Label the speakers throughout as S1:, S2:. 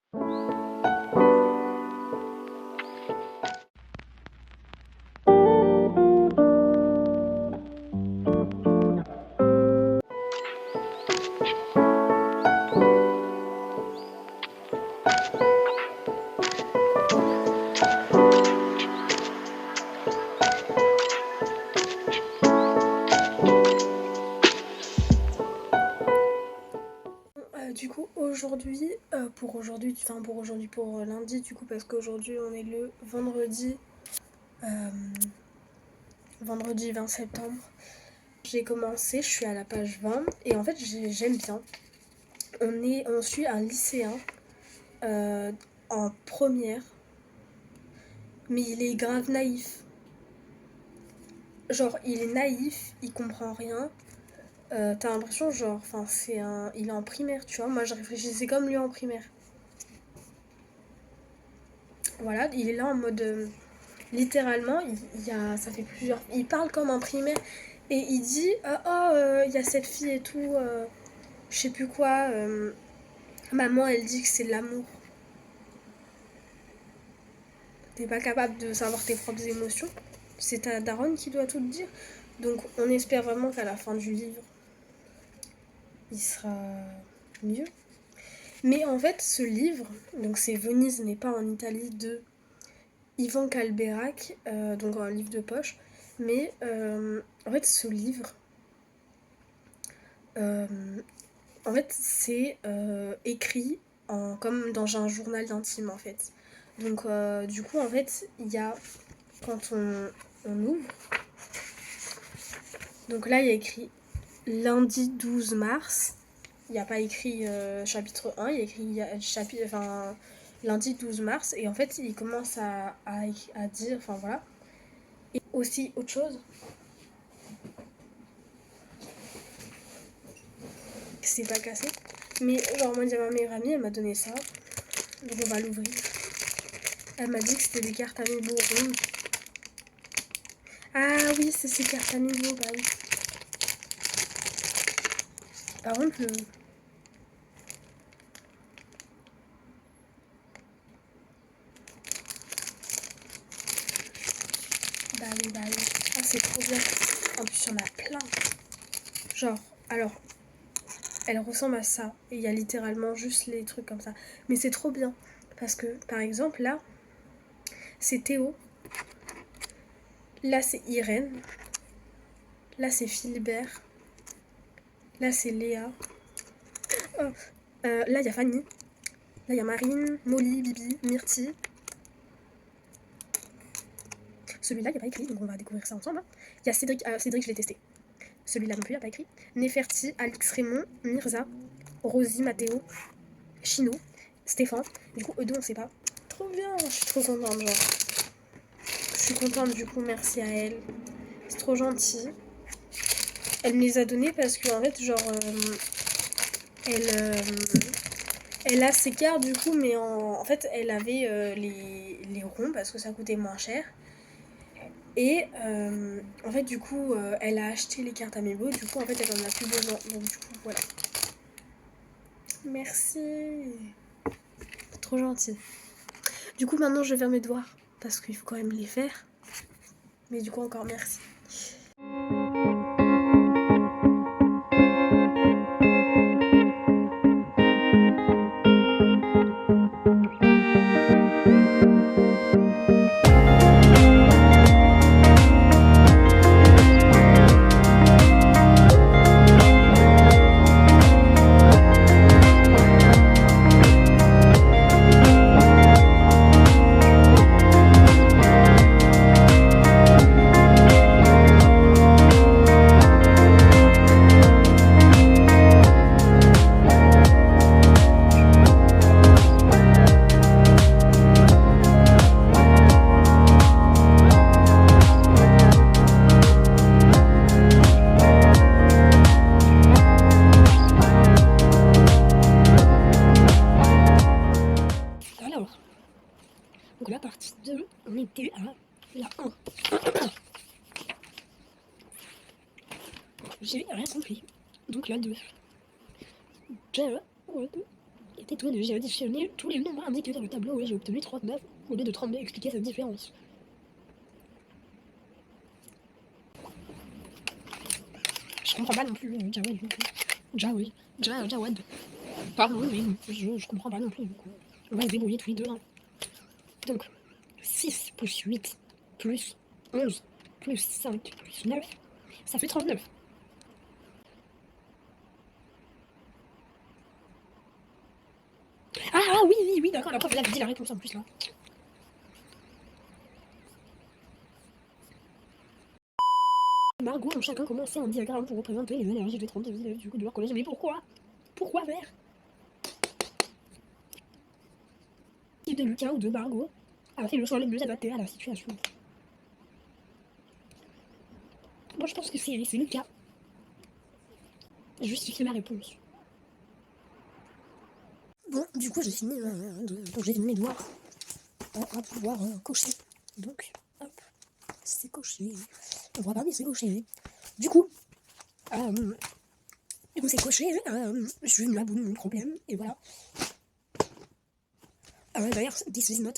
S1: Du coup aujourd'hui, pour lundi du coup, parce qu'aujourd'hui on est le vendredi 20 septembre. J'ai commencé, je suis à la page 20 et en fait j'aime bien. On suit un lycéen en première, mais il est grave naïf. Genre il est naïf, il comprend rien. T'as l'impression genre, enfin il est en primaire, tu vois. Moi je réfléchissais comme lui en primaire. Voilà, il est là en mode littéralement, ça fait plusieurs. Il parle comme un primaire et il dit il y a cette fille et tout, je sais plus quoi. Maman, elle dit que c'est de l'amour. T'es pas capable de savoir tes propres émotions. C'est ta daronne qui doit tout te dire. Donc, on espère vraiment qu'à la fin du livre, il sera mieux. Mais en fait, ce livre, donc c'est Venise n'est pas en Italie de Ivan Calberac, donc un livre de poche. Mais en fait, ce livre, en fait, c'est écrit comme dans un journal intime, en fait. Donc, du coup, en fait, il y a, quand on ouvre, donc là, il y a écrit lundi 12 mars. Il n'y a pas écrit chapitre 1, il y a écrit lundi 12 mars. Et en fait, il commence à dire, enfin voilà. Et aussi, autre chose, c'est pas cassé. Mais genre, moi, ma meilleure amie, elle m'a donné ça. Donc, on va l'ouvrir. Elle m'a dit que c'était des cartes amiibo rondes. Ah oui, c'est ces cartes amiibo, bah oui. Par contre, bah oui, bah oui. Ah, c'est trop bien. En plus, il y en a plein. Genre, alors, elle ressemble à ça. Et il y a littéralement juste les trucs comme ça. Mais c'est trop bien. Parce que, par exemple, là, c'est Théo. Là, c'est Irène. Là, c'est Philibert. Là, c'est Léa. Oh. Là, il y a Fanny. Là, il y a Marine, Molly, Bibi, Myrtille. Celui-là, il n'y a pas écrit, donc on va découvrir ça ensemble. Il y a Cédric. Cédric, je l'ai testé. Celui-là non plus, il n'y a pas écrit. Neferti, Alix Raymond, Mirza, Rosie, Mathéo, Chino, Stéphane. Du coup, eux deux, on sait pas. Trop bien, je suis trop contente, genre. Je suis contente, du coup, merci à elle. C'est trop gentil. Elle me les a donnés parce qu'en fait, genre, elle a ses cartes, du coup, mais en fait, elle avait les ronds parce que ça coûtait moins cher. Et en fait, du coup, elle a acheté les cartes Amiibo. Du coup, en fait, elle en a plus besoin. Donc, du coup, voilà. Merci. Trop gentil. Du coup, maintenant, je vais faire mes devoirs. Parce qu'il faut quand même les faire. Mais du coup, encore merci. Donc la partie 2, on était à la 1. J'ai rien compris. Donc la 2. Et
S2: Tais-toi, j'ai additionné tous les nombres indiqués dans le tableau et j'ai obtenu 39 au lieu de 32. Expliquer cette différence. Je comprends pas non plus, Jawad. Pardon, mais je comprends pas non plus. Donc, on va se débrouiller tous les deux. Hein. Donc, 6 plus 8 plus 11 plus 5 plus 9, ça fait 39. Ah oui, d'accord, la prof elle avait dit la réponse en plus là. Margot ont chacun commencé un diagramme pour représenter les énergies des 32 élèves du coup de leur collège. Mais pourquoi? Pourquoi faire? De Lucas ou de Margot a fait le choix le mieux adapté à la situation. Moi je pense que c'est Lucas. Justifier ma réponse. Bon, du coup j'ai fini, donc j'ai fini mes devoirs. On va pouvoir cocher. Donc, hop, c'est coché. On va parler, c'est coché. Du coup, c'est coché. Je suis venu à bout de mon problème, et voilà. D'ailleurs, this is not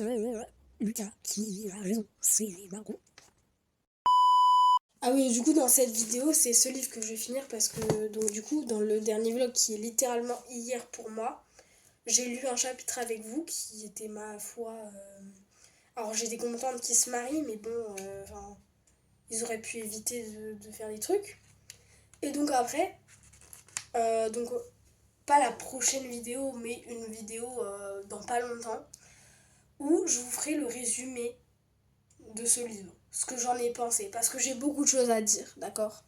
S2: Lucas qui a raison, c'est Margot.
S1: Ah oui, du coup, dans cette vidéo, c'est ce livre que je vais finir parce que, donc, du coup, dans le dernier vlog qui est littéralement hier pour moi, j'ai lu un chapitre avec vous qui était ma foi. Alors, j'étais contente qu'ils se marient, mais bon, ils auraient pu éviter de faire des trucs. Et donc, après, donc, pas la prochaine vidéo, mais une vidéo dans pas longtemps, où je vous ferai le résumé de ce livre, ce que j'en ai pensé, parce que j'ai beaucoup de choses à dire, d'accord?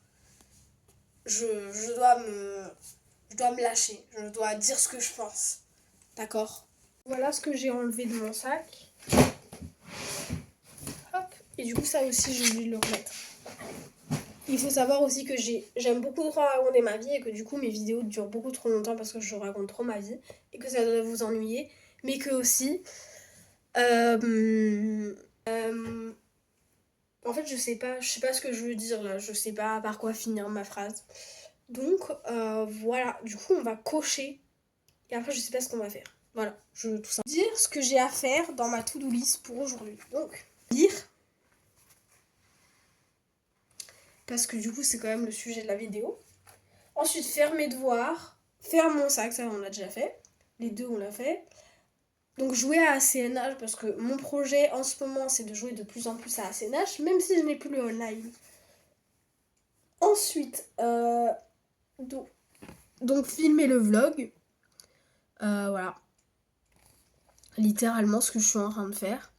S1: Je dois me lâcher, je dois dire ce que je pense, d'accord? Voilà ce que j'ai enlevé de mon sac. Hop, et du coup ça aussi j'ai oublié de le remettre. Il faut savoir aussi que j'aime beaucoup trop raconter ma vie et que du coup mes vidéos durent beaucoup trop longtemps parce que je raconte trop ma vie et que ça doit vous ennuyer, mais que aussi en fait je sais pas ce que je veux dire là, je sais pas par quoi finir ma phrase. Donc voilà, du coup on va cocher et après je sais pas ce qu'on va faire. Voilà, je veux tout ça. Dire ce que j'ai à faire dans ma to-do list pour aujourd'hui. Donc, lire. Parce que du coup c'est quand même le sujet de la vidéo. Ensuite faire mes devoirs, faire mon sac, ça on l'a déjà fait. Les deux on l'a fait. Donc jouer à ACNH parce que mon projet en ce moment c'est de jouer de plus en plus à ACNH, même si je n'ai plus le online. Ensuite, donc filmer le vlog. Voilà. Littéralement ce que je suis en train de faire.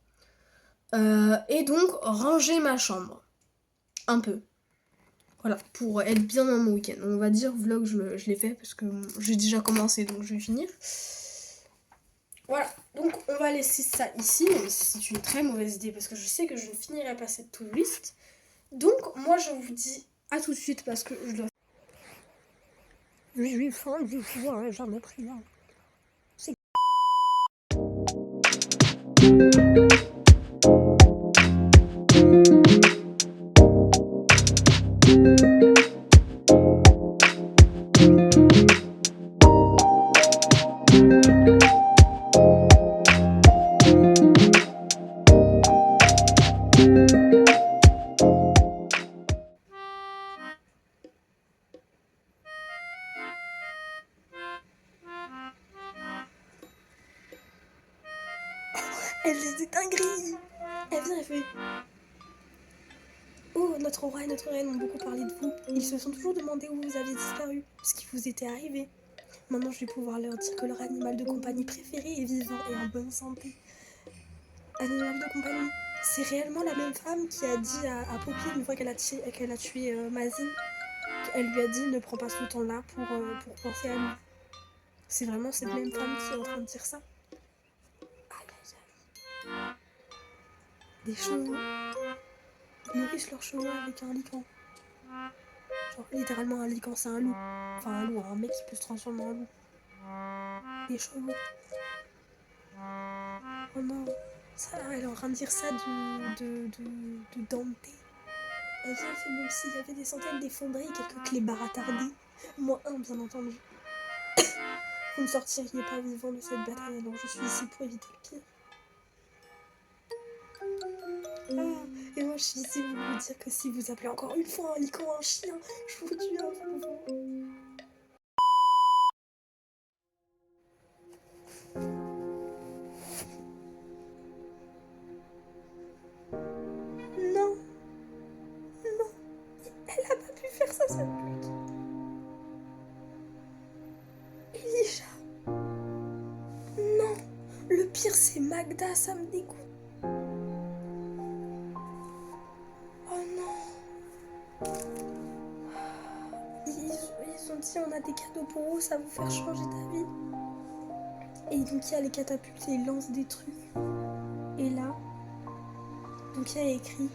S1: Et donc ranger ma chambre. Un peu. Voilà, pour être bien dans mon week-end. On va dire vlog, je l'ai fait parce que j'ai déjà commencé, donc je vais finir. Voilà, donc on va laisser ça ici, mais c'est une très mauvaise idée parce que je sais que je ne finirai pas cette to-do list. Donc moi je vous dis à tout de suite parce que je dois...
S2: J'ai faim, j'en ai pris là. C'est...
S1: Elle fait des dingueries. Elle vient, elle fait... Oh, notre roi et notre reine ont beaucoup parlé de vous. Ils se sont toujours demandé où vous aviez disparu, ce qui vous était arrivé. Maintenant, je vais pouvoir leur dire que leur animal de compagnie préféré est vivant et en bonne santé. Animal de compagnie. C'est réellement la même femme qui a dit à Poppy, une fois qu'elle a tué Mazine, elle lui a dit ne prends pas ce temps-là pour penser à lui. C'est vraiment cette même femme qui est en train de dire ça. Des chevaux. Ils nourrissent leurs chevaux avec un lican. Genre littéralement un lican, c'est un loup. Enfin un loup, un mec qui peut se transformer en loup. Des chevaux. Oh non. Ça, elle est en train de dire ça de Dante. Elle vient, fait même s'il y avait des centaines d'effondrés et quelques clébards attardés. Moins un, bien entendu. Vous ne sortiriez pas vivant de cette bataille, alors je suis ici pour éviter le pire. Ah, et moi je suis ici pour vous dire que si vous appelez encore une fois un lican un chien, je vous tue à vous. Non, non, elle a pas pu faire ça, cette pute. Elisha. Non, le pire c'est Magda, ça me dégoûte. Oh non. Ils ont dit on a des cadeaux pour vous, ça va vous faire changer d'avis. Et donc il y a les catapultes et ils lancent des trucs. Et là, donc il y a écrit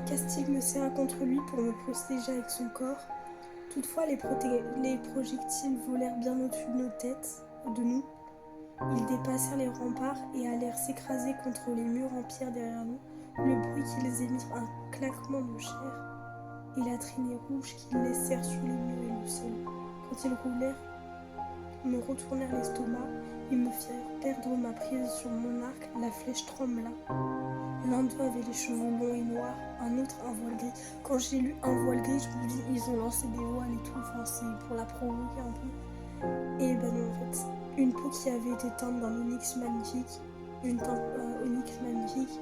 S1: Castille me serra contre lui pour me protéger avec son corps. Toutefois, les projectiles volèrent bien au-dessus de nos têtes, de nous. Ils dépassèrent les remparts et allèrent s'écraser contre les murs en pierre derrière nous. Le bruit qu'ils émirent, un claquement de chair et la traînée rouge qu'ils laissèrent sur les murs et le sol. Quand ils roulèrent, me retournèrent l'estomac et me firent perdre ma prise sur mon arc. La flèche trembla. L'un d'eux avait les cheveux longs et noirs, un autre un voile gris. Quand j'ai lu un voile gris, je me dis ils ont lancé des voiles et tout, enfin c'est pour la provoquer un peu. Et ben non en fait, une peau qui avait été teinte d'un onyx magnifique, une teinte onyx magnifique,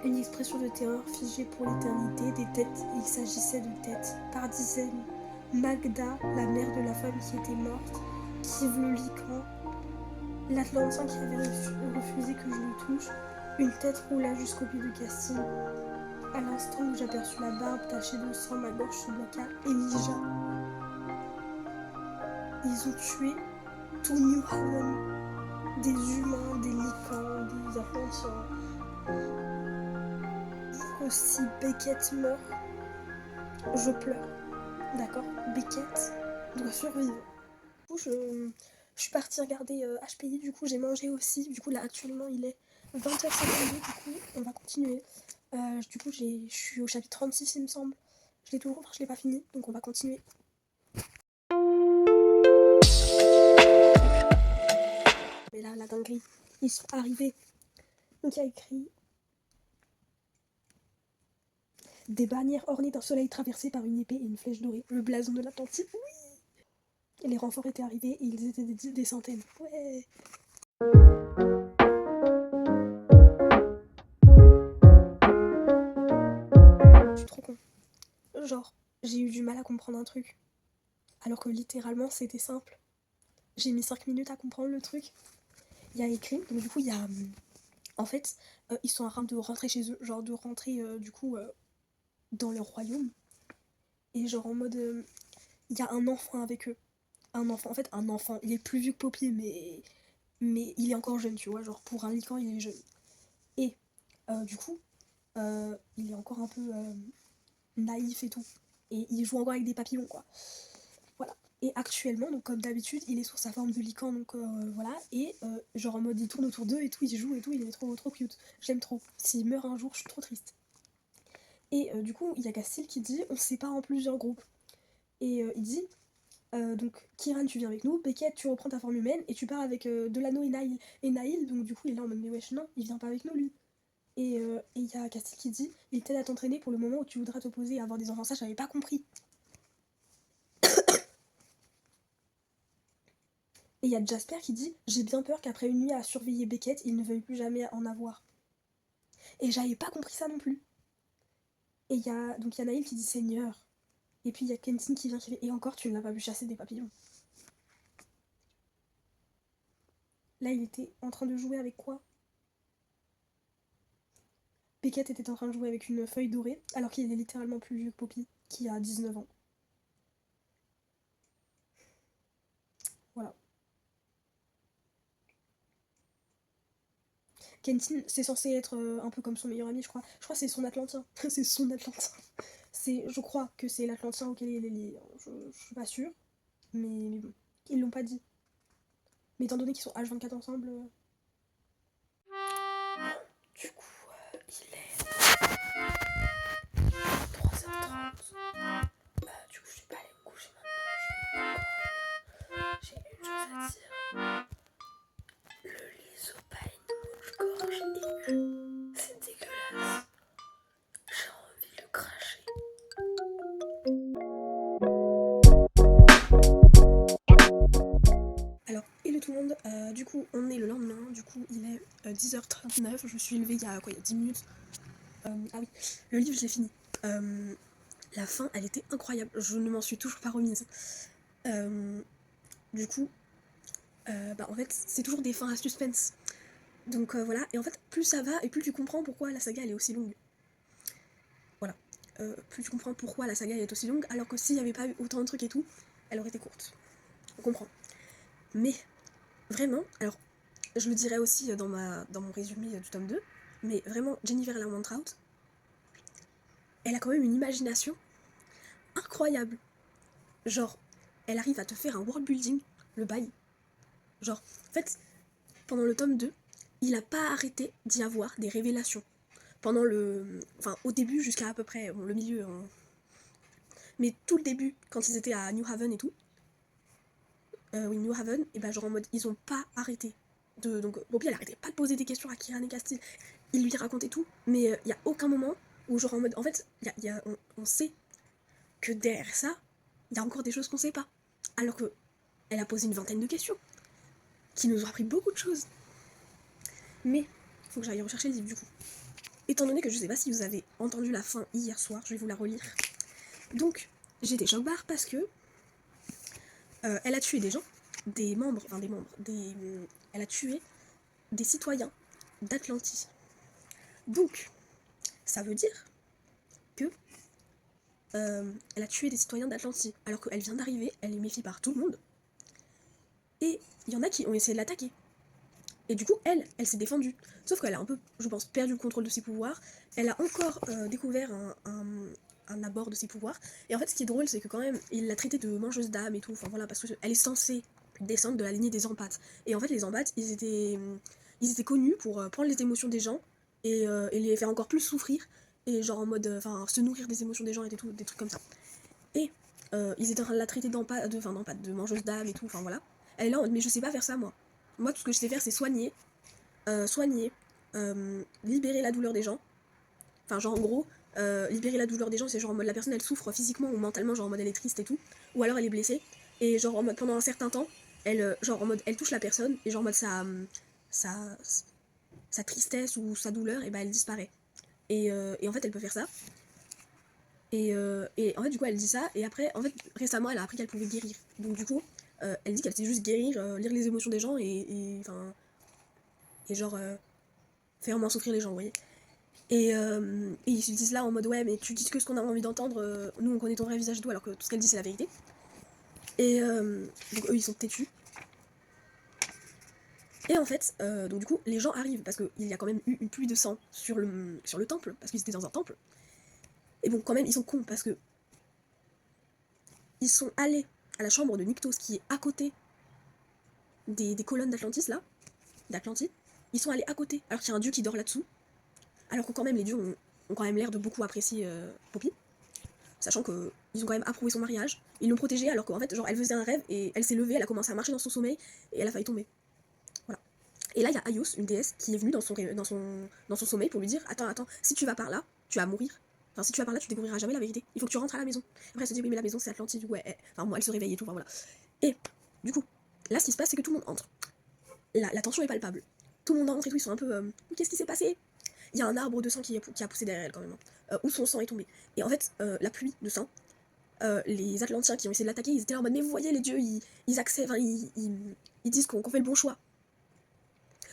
S1: une expression de terreur figée pour l'éternité, des têtes, il s'agissait de têtes, par dizaines. Magda, la mère de la femme qui était morte, Kiv le Lycan, l'Atlantien qui avait refusé que je le touche. Une tête roula jusqu'au pied de Castille. À l'instant où j'aperçus la barbe tachée de sang, ma gorge se bloqua. Elijah. Ils ont tué tout New Haven. Des humains, des lycans, des Atlantiens. Aussi Beckett meurt. Je pleure. D'accord, Beckett doit survivre. Du coup, je suis partie regarder HPI, du coup j'ai mangé aussi. Du coup là actuellement il est 20h52, du coup on va continuer. Du coup je suis au chapitre 36 il me semble. Je l'ai toujours, enfin je l'ai pas fini, donc on va continuer. Mais là la dinguerie, ils sont arrivés. Donc il y a écrit des bannières ornées d'un soleil traversé par une épée et une flèche dorée. Le blason de l'Atlantide, oui. Et les renforts étaient arrivés et ils étaient des centaines. Ouais. Je suis trop con. Genre, j'ai eu du mal à comprendre un truc. Alors que littéralement, c'était simple. J'ai mis 5 minutes à comprendre le truc. Il y a écrit, donc du coup, il y a... En fait, ils sont en train de rentrer chez eux. Genre de rentrer, du coup, dans leur royaume. Et genre en mode... Il y a un enfant avec eux. Un enfant, en fait, un enfant. Il est plus vieux que Poppy, mais il est encore jeune, tu vois. Genre, pour un lycan, il est jeune. Et, du coup, il est encore un peu naïf et tout. Et il joue encore avec des papillons, quoi. Voilà. Et actuellement, donc comme d'habitude, il est sur sa forme de lycan, donc voilà. Et genre en mode, il tourne autour d'eux et tout, il joue et tout, il est trop, trop cute. J'aime trop. S'il meurt un jour, je suis trop triste. Et du coup, il y a Castille qui dit, on se sépare en plusieurs groupes. Et il dit... donc Kiran tu viens avec nous, Beckett tu reprends ta forme humaine et tu pars avec Delano et Naïl. Et Naïl donc du coup il est là en mode mais wesh non, il vient pas avec nous lui. Et il y a Castille qui dit il t'aide à t'entraîner pour le moment où tu voudras t'opposer à avoir des enfants. Ça j'avais pas compris. Et il y a Jasper qui dit j'ai bien peur qu'après une nuit à surveiller Beckett il ne veuille plus jamais en avoir. Et j'avais pas compris ça non plus. Et il y a Naïl qui dit Seigneur. Et puis il y a Kenton qui vient qui fait et encore tu ne l'as pas vu chasser des papillons. Là il était en train de jouer avec quoi? Beckett était en train de jouer avec une feuille dorée, alors qu'il est littéralement plus vieux que Poppy, qui a 19 ans. Voilà. Kenton, c'est censé être un peu comme son meilleur ami, je crois. Je crois que c'est son Atlantien. C'est son Atlantien. Je crois que c'est l'Atlantien auquel il est lié. Je suis pas sûre, mais bon. Ils l'ont pas dit. Mais étant donné qu'ils sont H24 ensemble... Du coup, il est 3h30. Du coup, je vais pas aller me coucher maintenant. Je vais encore dire, le lysopaïne mange-gorge aiguë, c'est dégueulasse. J'ai envie de le cracher. Alors, hello tout le monde, du coup on est le lendemain, du coup il est 10h39, je suis levée il y a 10 minutes. Ah oui, le livre je l'ai fini. La fin elle était incroyable, je ne m'en suis toujours pas remise. Du coup, en fait c'est toujours des fins à suspense. Donc voilà, et en fait plus ça va et plus tu comprends pourquoi la saga elle est aussi longue. Voilà, plus tu comprends pourquoi la saga elle est aussi longue, alors que s'il n'y avait pas eu autant de trucs et tout, elle aurait été courte. On comprend. Mais vraiment, alors je le dirais aussi dans mon résumé du tome 2, mais vraiment Jennifer Lerman-Trout, elle a quand même une imagination incroyable. Genre, elle arrive à te faire un world building, le bail. Genre, en fait, pendant le tome 2, il a pas arrêté d'y avoir des révélations. Pendant au début jusqu'à peu près le milieu. Mais tout le début, quand ils étaient à New Haven et tout, New Haven, et genre en mode, ils ont pas arrêté. Donc, Bobby, elle arrêtait pas de poser des questions à Kieran et Castile. Il lui racontait tout, mais il y a aucun moment où genre en mode, en fait, on sait que derrière ça, il y a encore des choses qu'on sait pas. Alors que elle a posé une vingtaine de questions, qui nous ont appris beaucoup de choses. Mais, faut que j'aille rechercher le livre du coup. Étant donné que je sais pas si vous avez entendu la fin hier soir, je vais vous la relire. Donc, j'étais choc-barre parce que elle a tué des gens, elle a tué des citoyens d'Atlantis. Donc, ça veut dire que elle a tué des citoyens d'Atlantis, alors qu'elle vient d'arriver, elle est méfiée par tout le monde. Et il y en a qui ont essayé de l'attaquer. Et du coup, elle s'est défendue. Sauf qu'elle a un peu, je pense, perdu le contrôle de ses pouvoirs. Elle a encore découvert un abord de ses pouvoirs. Et en fait, ce qui est drôle, c'est que quand même, il l'a traitée de mangeuse d'âme et tout. Enfin voilà, parce qu'elle est censée descendre de la lignée des empathes. Et en fait, les empathes, ils étaient connus pour prendre les émotions des gens et les faire encore plus souffrir. Et genre en mode, se nourrir des émotions des gens et tout, des trucs comme ça. Et ils étaient en train de la traiter de mangeuse d'âme et tout. Enfin voilà. Elle est là en mode, mais je sais pas faire ça moi. Moi, tout ce que je sais faire, c'est soigner, libérer la douleur des gens. Enfin, genre en gros, libérer la douleur des gens, c'est genre en mode la personne elle souffre physiquement ou mentalement, genre en mode elle est triste et tout, ou alors elle est blessée, et genre en mode pendant un certain temps, genre en mode elle touche la personne, et genre en mode sa tristesse ou sa douleur, et elle disparaît. Et en fait, elle peut faire ça. Et en fait, du coup, elle dit ça, et après, en fait, récemment, elle a appris qu'elle pouvait guérir. Donc, du coup, elle dit qu'elle sait juste guérir, lire les émotions des gens, et genre faire moins souffrir les gens, vous voyez. Et ils se disent là en mode ouais, mais tu dis que ce qu'on a envie d'entendre, nous on connaît ton vrai visage et tout, alors que tout ce qu'elle dit c'est la vérité. Et donc eux ils sont têtus. Et en fait, donc du coup, les gens arrivent parce qu'il y a quand même eu une pluie de sang sur le temple, parce qu'ils étaient dans un temple. Et bon, quand même, ils sont cons parce que ils sont allés à la chambre de Nyktos qui est à côté des colonnes d'Atlantis là, d'Atlantis. Ils sont allés à côté, alors qu'il y a un dieu qui dort là-dessous. Alors que quand même, les dieux ont quand même l'air de beaucoup apprécier Poppy. Sachant qu'ils ont quand même approuvé son mariage, ils l'ont protégée alors qu'en fait, genre, elle faisait un rêve et elle s'est levée, elle a commencé à marcher dans son sommeil et elle a failli tomber. Voilà. Et là, il y a Aios, une déesse, qui est venue dans son sommeil pour lui dire attends, si tu vas par là, tu vas mourir. Enfin, si tu vas par là, tu découvriras jamais la vérité. Il faut que tu rentres à la maison. Après, elle se dit oui, mais la maison, c'est Atlantide, du coup, elle se réveille et tout, enfin voilà. Et du coup, là, ce qui se passe, c'est que tout le monde entre. La tension est palpable. Tout le monde entre et tout, ils sont un peu qu'est-ce qui s'est passé? Il y a un arbre de sang qui a poussé derrière elle quand même, où son sang est tombé. Et en fait, la pluie de sang, les Atlantiens qui ont essayé de l'attaquer, ils étaient là en mode mais vous voyez les dieux, ils acceptent, ils disent qu'on fait le bon choix.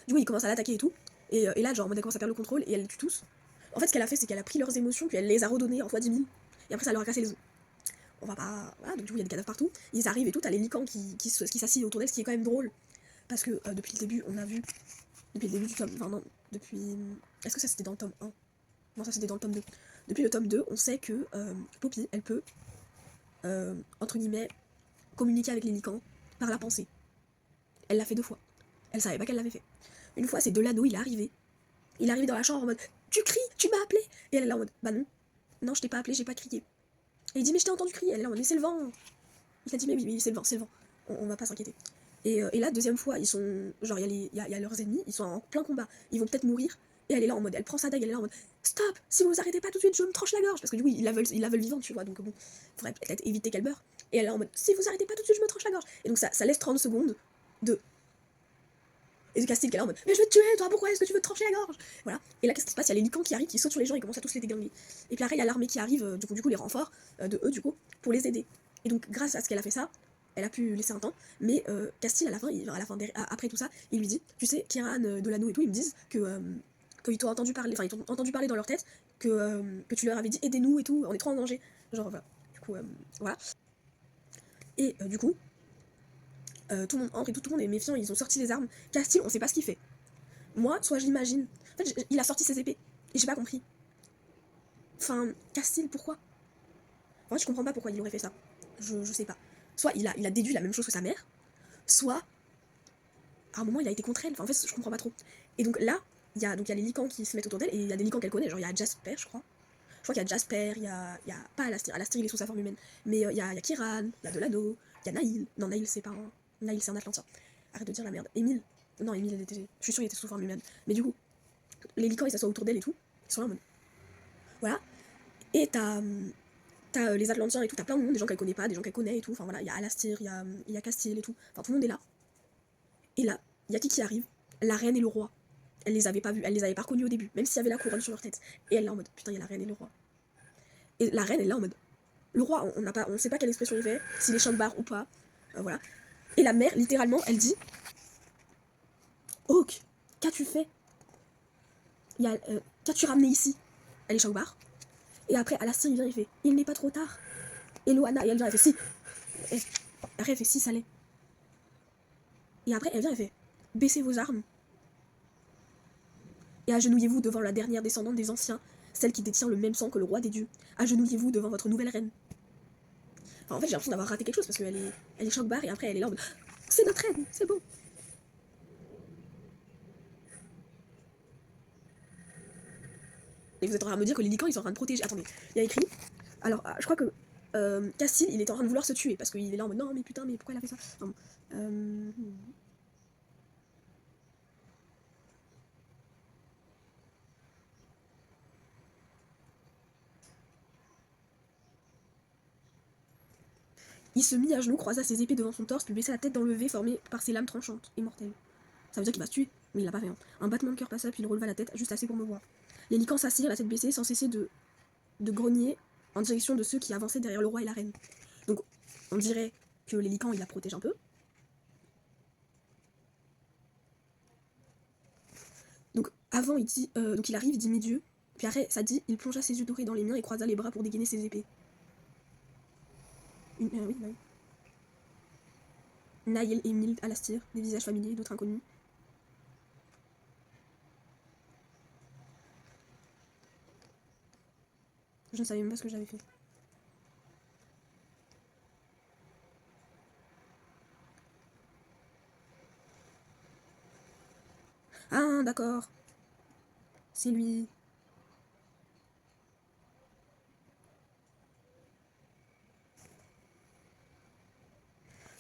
S1: Du coup ils commencent à l'attaquer et tout, et là genre en mode elle commence à perdre le contrôle et elle les tue tous. En fait ce qu'elle a fait c'est qu'elle a pris leurs émotions puis elle les a redonnées en fois 10 000, et après ça leur a cassé les os. On va pas... Voilà, donc du coup il y a des cadavres partout, ils arrivent et tout, t'as les lycans qui s'assient autour d'elle, ce qui est quand même drôle, parce que depuis le début on a vu, depuis le début du tome, enfin non, depuis... Est-ce que ça c'était dans le tome 1? Non, ça c'était dans le tome 2. Depuis le tome 2, on sait que Poppy, elle peut, entre guillemets, communiquer avec les lycans par la pensée. Elle l'a fait 2 fois. Elle savait pas qu'elle l'avait fait. Une fois, c'est Delano, il est arrivé. Il est arrivé dans la chambre en mode tu cries, tu m'as appelé. Et elle est là en mode bah non, non, je t'ai pas appelé, j'ai pas crié. Et il dit mais je t'ai entendu crier. Elle est là en mode mais c'est le vent. Il a dit mais oui, c'est le vent, c'est le vent. On va pas s'inquiéter.
S3: Et là, deuxième fois, ils sont. Genre, il y a leurs ennemis, ils sont en plein combat, ils vont peut-être mourir. Et elle est là en mode, elle prend sa dague, elle est là en mode stop, si vous arrêtez pas tout de suite, je me tranche la gorge. Parce que du coup, ils la veulent vivante, tu vois, donc bon, faudrait peut-être éviter qu'elle meure. Et elle est là en mode, si vous arrêtez pas tout de suite, je me tranche la gorge. Et donc ça laisse 30 secondes de. Et Castille qui est là en mode, mais je vais te tuer, toi, pourquoi est-ce que tu veux te trancher la gorge? Voilà. Et là, qu'est-ce qui se passe? Il y a les licans qui arrivent, qui sautent sur les gens, ils commencent à tous les déglinguer. Et puis après, il y a l'armée qui arrive, du coup, les renforts de eux, du coup, pour les aider. Et donc, grâce à ce qu'elle a fait ça, elle a pu laisser un temps, mais Castille, à la fin, après tout ça, il lui dit, tu sais, Kiran, Delano et tout, ils me disent qu'ils t'ont entendu parler, enfin, ils t'ont entendu parler dans leur tête, que tu leur avais dit, aidez-nous et tout, on est trop en danger. Genre, voilà. Du coup, voilà. Et du coup, tout le monde entre et tout le monde est méfiant, ils ont sorti les armes. Castille, on sait pas ce qu'il fait. Moi, soit j'imagine. En fait, il a sorti ses épées, et j'ai pas compris. Enfin, Castille, pourquoi? En fait, je comprends pas pourquoi il aurait fait ça. Je sais pas. Soit il a déduit la même chose que sa mère, soit à un moment il a été contre elle. Enfin, en fait, je comprends pas trop. Et donc là, il y a les licans qui se mettent autour d'elle, et il y a des licans qu'elle connaît. Genre, il y a Jasper, je crois. Je crois qu'il y a Jasper, il y a pas Alastir. Alastir, il est sous sa forme humaine. Mais il y a Kiran, il y a Delano, il y a Naïl. Non, Naïl, c'est pas un. Naïl, c'est un Atlantien. Arrête de dire la merde. Émile. Non, Émile, je suis sûre qu'il était sous forme humaine. Mais du coup, les licans, ils s'assoient autour d'elle et tout. Ils sont là en mode. Voilà. Et t'as les Atlantiens et tout, t'as plein de monde, des gens qu'elle connaît pas, des gens qu'elle connaît et tout. Enfin voilà, il y a Alastir, il y a Castille et tout. Enfin, tout le monde est là. Et là, il y a qui arrive? La reine et le roi. Elle les avait pas vus, elle les avait pas reconnus au début, même s'il y avait la couronne sur leur tête. Et elle est là en mode, putain, il y a la reine et le roi. Et la reine, elle est là en mode, le roi, on sait pas quelle expression il fait, s'il est champ de barre ou pas. Voilà. Et la mère, littéralement, elle dit, Hawk, qu'as-tu fait? Qu'as-tu ramené ici? Elle est champ de barre. Et après, Alastir, il vient, il fait, il n'est pas trop tard. Et Loana, et elle vient, elle fait, si. Et après, elle fait, si, ça l'est. Et après, elle vient, elle fait, baissez vos armes. Et agenouillez-vous devant la dernière descendante des anciens, celle qui détient le même sang que le roi des dieux. Agenouillez-vous devant votre nouvelle reine. Enfin, en fait, j'ai l'impression d'avoir raté quelque chose parce qu'elle est choc-barre et après, elle est là en mode, c'est notre reine, c'est beau. Et vous êtes en train de me dire que les licans, ils sont en train de protéger. Attendez, il y a écrit. Alors, je crois que Castille, il est en train de vouloir se tuer parce qu'il est là en mode, non, mais putain, mais pourquoi elle a fait ça? Non. Il se mit à genoux, croisa ses épées devant son torse, puis baissa la tête dans le V formé par ses lames tranchantes et mortelles. Ça veut dire qu'il va se tuer, mais il l'a pas fait. Hein. Un battement de cœur passa, puis il releva la tête, juste assez pour me voir. Les licans s'assirent, la tête baissée, sans cesser de grogner en direction de ceux qui avançaient derrière le roi et la reine. Donc, on dirait que les licans, ils la protègent un peu. Donc, avant, il dit, donc il arrive, il dit mes dieux. Puis après, ça dit, il plongea ses yeux dorés dans les miens et croisa les bras pour dégainer ses épées. Oui, oui. Naïl, Émile, Alastir, des visages familiers, d'autres inconnus. Je ne savais même pas ce que j'avais fait. Ah, d'accord. C'est lui.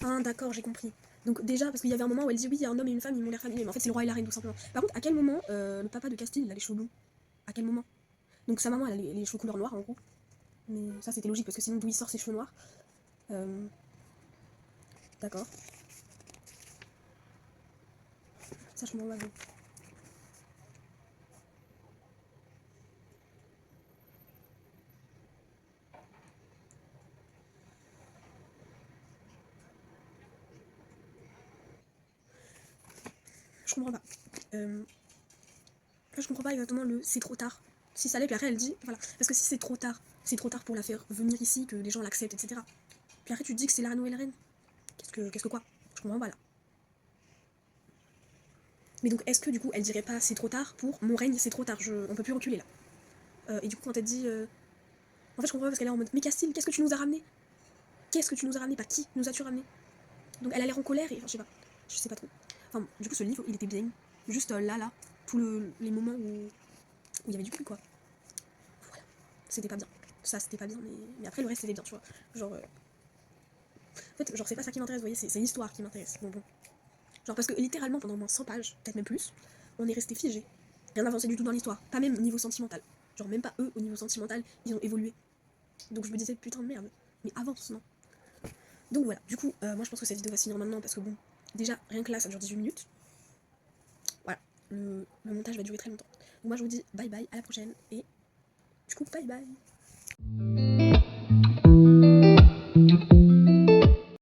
S3: Ah, d'accord, j'ai compris. Donc déjà, parce qu'il y avait un moment où elle dit oui, il y a un homme et une femme, ils m'ont l'air familiers, mais en fait c'est le roi et la reine tout simplement. Par contre, à quel moment le papa de Castille, il a les cheveux blonds? À quel moment? Donc sa maman, elle a les cheveux couleur noire en gros. Mais ça c'était logique parce que sinon d'où il sort ses cheveux noirs? D'accord. Ça je m'en vais. Je comprends pas. Je comprends pas exactement le c'est trop tard. Si ça l'est, puis après elle dit, voilà. Parce que si c'est trop tard pour la faire venir ici, que les gens l'acceptent, etc. Puis après tu te dis que c'est la nouvelle reine. Qu'est-ce que quoi? Je comprends pas là. Mais donc est-ce que du coup elle dirait pas c'est trop tard pour mon règne c'est trop tard, on peut plus reculer là. Et du coup quand elle dit en fait je comprends pas parce qu'elle est en mode mais Castille qu'est-ce que tu nous as ramené? Qu'est-ce que tu nous as ramené? Pas qui nous as-tu ramené? Donc elle a l'air en colère et enfin, je sais pas trop. Enfin du coup ce livre il était bien. Juste là, tous les moments où il y avait du cul quoi. Voilà. C'était pas bien. Ça c'était pas bien mais après le reste c'était bien tu vois. Genre en fait genre c'est pas ça qui m'intéresse vous voyez c'est l'histoire qui m'intéresse. Donc bon. Genre parce que littéralement pendant au moins 100 pages, peut-être même plus, on est resté figé. Rien n'avançait du tout dans l'histoire, pas même au niveau sentimental. Genre même pas eux au niveau sentimental, ils ont évolué. Donc je me disais putain de merde, mais avance non. Donc voilà, du coup, moi je pense que cette vidéo va se finir maintenant parce que bon, déjà rien que là ça dure 18 minutes. Voilà, le montage va durer très longtemps. Donc moi je vous dis bye bye, à la prochaine et du coup bye bye.